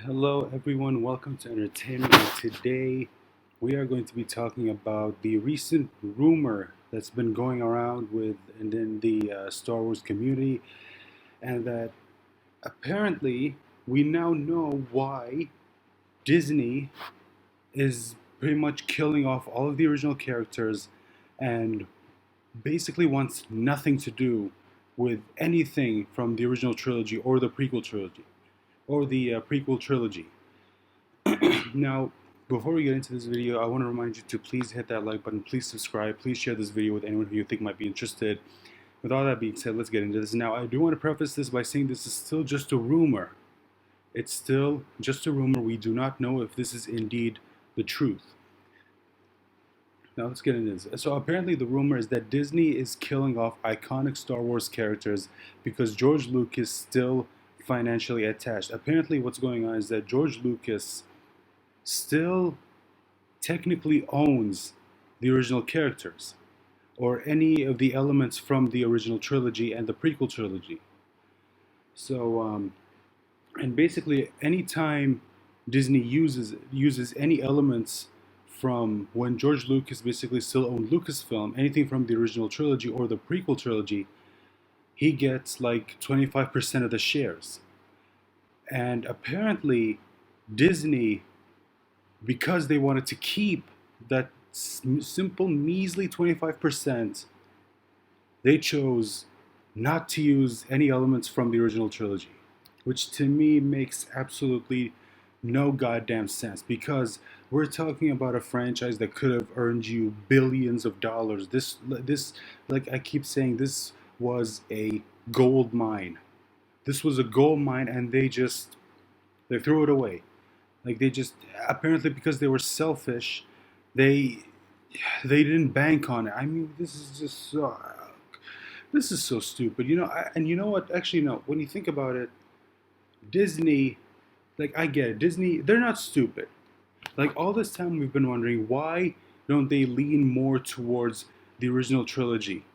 Hello, everyone. Welcome to Entertainment. And today, we are going to be talking about the recent rumor that's been going around in the Star Wars community, and that apparently we now know why Disney is pretty much killing off all of the original characters and basically wants nothing to do with anything from the original trilogy or the prequel trilogy or the prequel trilogy. Now, before we get into this video, I want to remind you to please hit that like button, please subscribe, please share this video with anyone who you think might be interested. With all that being said, let's get into this. Now, I do want to preface this by saying this is still just a rumor. It's still just a rumor. We do not know if this is indeed the truth. Now, let's get into this. So, apparently, the rumor is that Disney is killing off iconic Star Wars characters because George Lucas still financially attached. Apparently, what's going on is that George Lucas still technically owns the original characters or any of the elements from the original trilogy and the prequel trilogy. So, and basically, anytime Disney uses any elements from when George Lucas basically still owned Lucasfilm, anything from the original trilogy or the prequel trilogy, he gets like 25% of the shares. And apparently, Disney, because they wanted to keep that simple, measly 25%, they chose not to use any elements from the original trilogy, which to me makes absolutely no goddamn sense because we're talking about a franchise that could have earned you billions of dollars. This, like I keep saying, this was a gold mine. This was a gold mine, and they threw it away. Like they just apparently because they were selfish, they they didn't bank on it. I mean, this is so stupid. And you know what? Actually, no. When you think about it, Disney, like I get it. Disney, they're not stupid. Like all this time, we've been wondering why don't they lean more towards the original trilogy?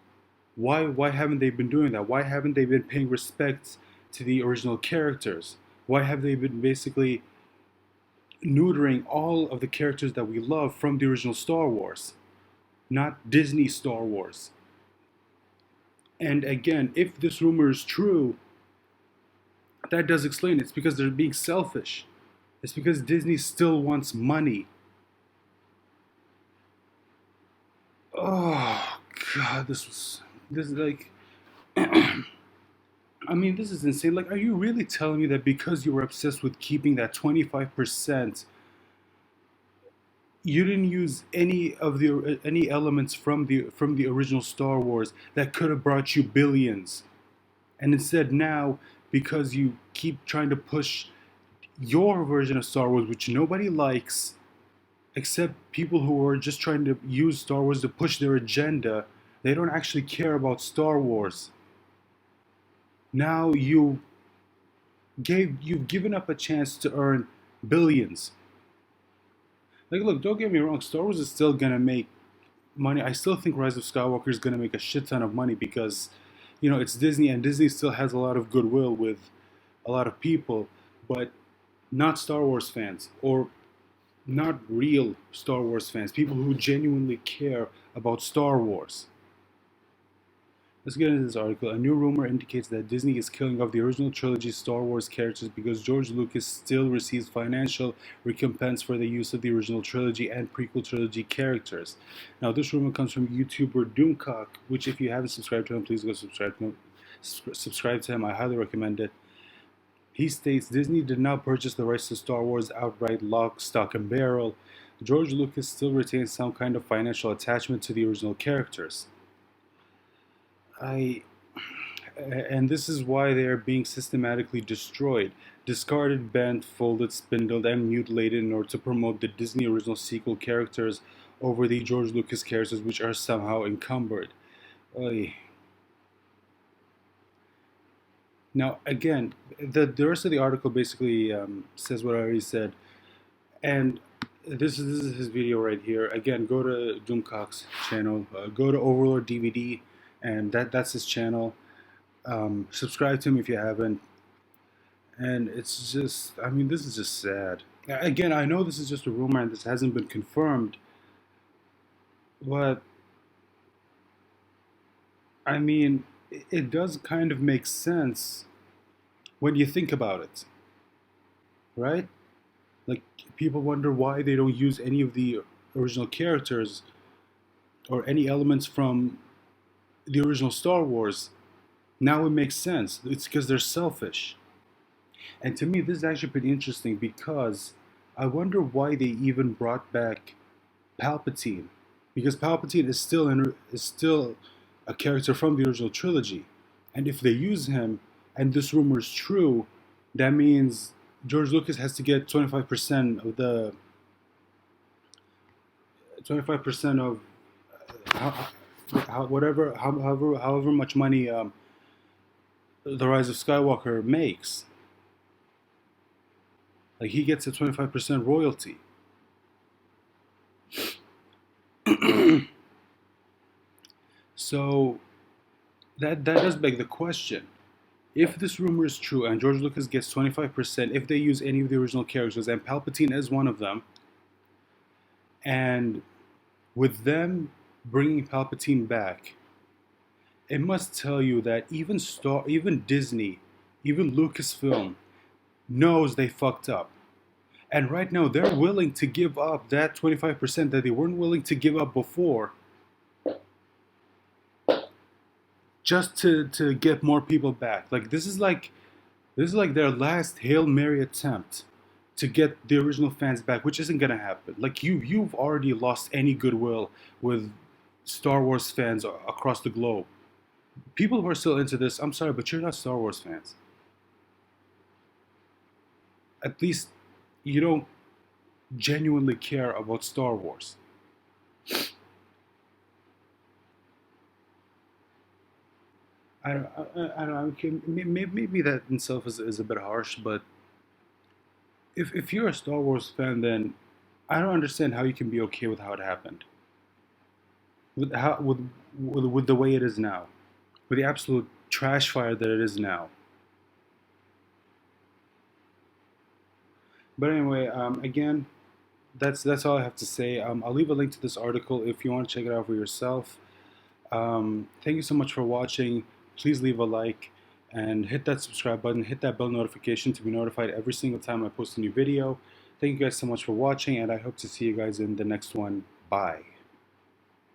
Why haven't they been doing that? Why haven't they been paying respect to the original characters? Why have they been basically neutering all of the characters that we love from the original Star Wars, not Disney Star Wars? And again, if this rumor is true, that does explain it. It's because they're being selfish. It's because Disney still wants money. Oh God, this is like I mean, this is insane. Like, are you really telling me that because you were obsessed with keeping that 25%, you didn't use any elements from the original Star Wars that could have brought you billions, and instead now because you keep trying to push your version of Star Wars, which nobody likes except people who are just trying to use Star Wars to push their agenda, they don't actually care about Star Wars. Now you've given up a chance to earn billions. Like, look, don't get me wrong. Star Wars is still gonna make money. I still think Rise of Skywalker is gonna make a shit ton of money because, it's Disney, and Disney still has a lot of goodwill with a lot of people, but not Star Wars fans or not real Star Wars fans. People who genuinely care about Star Wars. Let's get into this article. A new rumor indicates that Disney is killing off the original trilogy's Star Wars characters because George Lucas still receives financial recompense for the use of the original trilogy and prequel trilogy characters. Now, this rumor comes from YouTuber Doomcock, which, if you haven't subscribed to him, please go subscribe to him. Subscribe to him. I highly recommend it. He states Disney did not purchase the rights to Star Wars outright, lock, stock, and barrel. George Lucas still retains some kind of financial attachment to the original characters. I and this is why they are being systematically destroyed, discarded, bent, folded, spindled, and mutilated in order to promote the Disney original sequel characters over the George Lucas characters, which are somehow encumbered. Oy. Now, again, the rest of the article basically says what I already said, and this is his video right here. Again, go to Doomcock's channel, go to Overlord DVD, and that's his channel. Subscribe to him if you haven't. And it's just, I mean, this is just sad. Again, I know this is just a rumor and this hasn't been confirmed, but I mean, it does kind of make sense when you think about it, right? Like, people wonder why they don't use any of the original characters or any elements from the original Star Wars. Now it makes sense. It's because they're selfish. And to me, this is actually pretty interesting because I wonder why they even brought back Palpatine, because Palpatine is still a character from the original trilogy, and if they use him, and this rumor is true, that means George Lucas has to get 25% of the 25% of however much money the Rise of Skywalker makes. Like, he gets a 25% royalty. So that does beg the question: if this rumor is true and George Lucas gets 25%, if they use any of the original characters, and Palpatine is one of them, and with them bringing Palpatine back, it must tell you that even Disney, even Lucasfilm knows they fucked up. And right now they're willing to give up that 25% that they weren't willing to give up before, just to get more people back. Like, this is like their last Hail Mary attempt to get the original fans back, which isn't gonna happen. Like, you've already lost any goodwill with Star Wars fans across the globe. People who are still into this, I'm sorry, but you're not Star Wars fans. At least you don't genuinely care about Star Wars. I don't know. Okay, maybe that in itself is a bit harsh, but if you're a Star Wars fan, then I don't understand how you can be okay with how it happened, with the way it is now, with the absolute trash fire that it is now. But anyway, again, that's all I have to say. I'll leave a link to this article if you want to check it out for yourself. Thank you so much for watching. Please leave a like and hit that subscribe button, hit that bell notification to be notified every single time I post a new video. Thank you guys so much for watching, and I hope to see you guys in the next one. Bye.